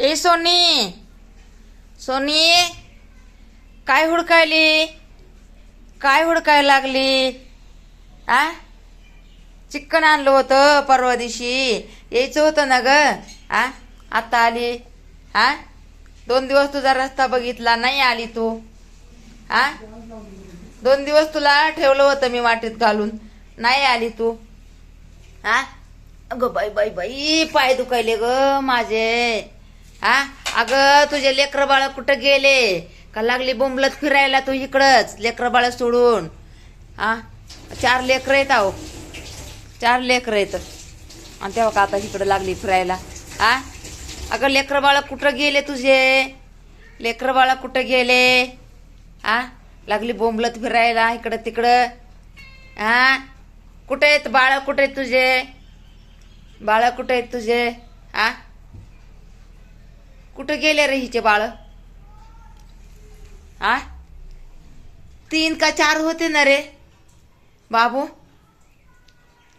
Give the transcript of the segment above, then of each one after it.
ए Sony, Sony, काय हुडकायली? काय हुडकायला लागली? आ चिकन आणलं होतं परवा दिवशी, यायचं होतं ना ग. आता आली. 2 दिवस तुझा रस्ता बघितला, नाही आली तू. 2 दिवस तुला ठेवलं होतं मी वाटेत घालून, नाही आली तू. अगं बाई बाई बाई, पाय दुखायले ग माझे. अगं तुझे लेकर बाळ कुठं गेले? का लागली बोंबलत फिरायला तू इकडंच लेकर बाळ सोडून? 4 लेकर आहेत अहो, 4 लेकर आहेत. आणि तेव्हा का आता इकडं लागली फिरायला? अगं लेकर बाळ कुठं गेले तुझे? लेकर बाळ कुठं गेले? लागली बोंबलत फिरायला इकडं तिकडं. कुठे आहेत बाळ? कुठे आहेत तुझे बाळ? कुठे आहेत तुझे? कुठं गेले रे हिचे बाळ? 3 का 4 होते ना रे बाबू.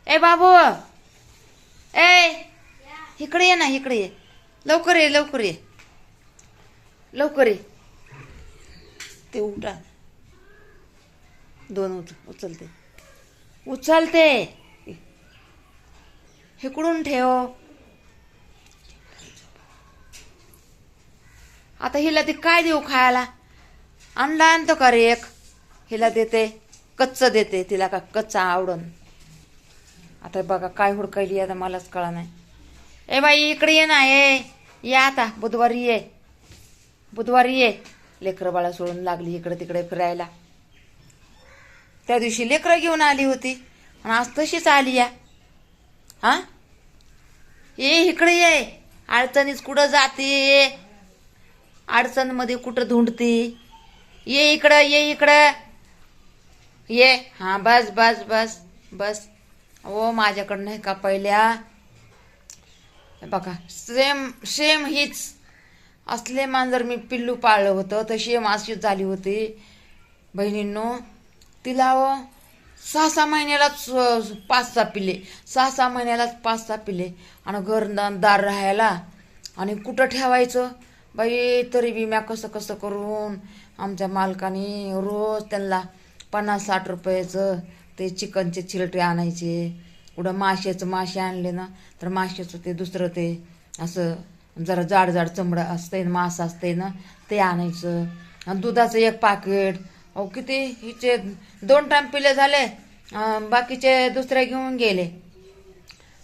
ए बाबू, ए इकडे ये ना, इकडे ये. लवकर ये, लवकर ये, लवकर ये. ते उठा. 2 उचलते, उचलते. इकडून ठेव. आता हिला ते काय देऊ खायला? अंडा आणतो का रे एक? हिला देते कच्च, देते तिला का कच्चा आवडून. आता बघा काय हुडकायली, आता मलाच कळा नाही. ए बाई इकडे ये ना, ये आता बुधवारी ये, बुधवारी ये. लेकरं बाळा सोडून लागली इकडे तिकडे फिरायला. त्या दिवशी लेकरं घेऊन आली होती आणि आज तशीच आली या. ये इकडे ये. अडचणीच कुठं जाते? अडचण मध्ये कुठं धुंडती? ये इकडं, ये इकडं, ये. बस बस बस बस. ओ माझ्याकडं नाही का पहिल्या? बघा सेम सेम हीच असले मांजर मी पिल्लू पाळलं होतं, तर सेम अशीच झाली होती बहिणींनो. तिला 6-6 महिन्यालाच 5-6 पिले, 6-6 महिन्यालाच 5-6 पिले. आणि घरदार राहायला आणि कुठं ठेवायचं बाई? तरी बी म्या कसं कसं करून आमच्या मालकाने रोज त्यांना 50-60 रुपयाचं ते चिकनचे चिलटे आणायचे. कुठं मासे आणले ना, तर माशाचं ते दुसरं ते असं जरा जाड जाड चमडा असतंय, मांस असतंय ना, ते आणायचं. आणि दुधाचं 1 पाकिट. अहो किती हिचे 2 टाइम पिले झाले, बाकीचे दुसरे घेऊन गेले.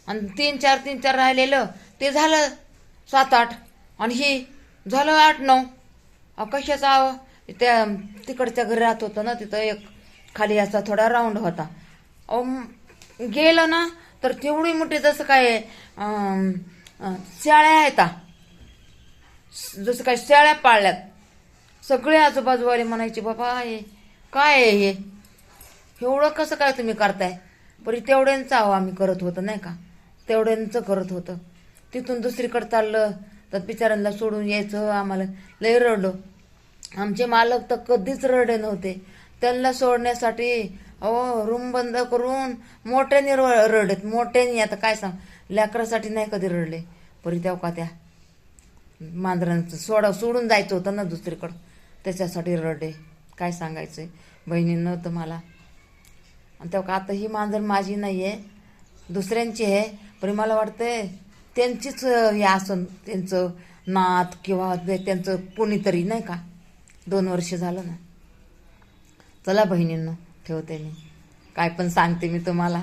आणि 3-4 राहिलेलं ते झालं 7-8. आणि ही झालं 8-9. कशाचा? त्या तिकडच्या घरी राहत होतं ना, तिथं एक खाली असा थोडा राऊंड होता. गेलं ना तर तेवढी मोठी, जसं काय शेळ्या आहेत, जसं काय शेळ्या पाळल्यात. सगळे आजूबाजूवाले म्हणायचे बाबा हे काय आहे, हे एवढं कसं काय तुम्ही करताय? बरी तेवढ्यांचं आम्ही करत होतं नाही का, तेवढ्यांचं करत होतं. तिथून दुसरीकडे चाललं तर बिचाऱ्यांना सोडून यायचं. आम्हाला लय रडलो. आमचे मालक तर कधीच रडे नव्हते. त्यांना सोडण्यासाठी रूम बंद करून मोठ्याने रडत, मोठ्याने. आता काय सांग, लेकरासाठी नाही कधी रडले. परी तेव्हा त्या मांजरांचं सोडून जायचं होतं ना दुसरीकडं, त्याच्यासाठी रडे. काय सांगायचंय बहिणींना तुम्हाला. आणि तेव्हा आता ही मांजर माझी नाही आहे, दुसऱ्यांची आहे. पण मला वाटतंय त्यांचीच हे असं, त्यांचं नात किंवा त्यांचं कोणीतरी नाही का. 2 वर्ष झालं ना. चला बहिणींनो, ठेवते मी. काय पण सांगते मी तुम्हाला.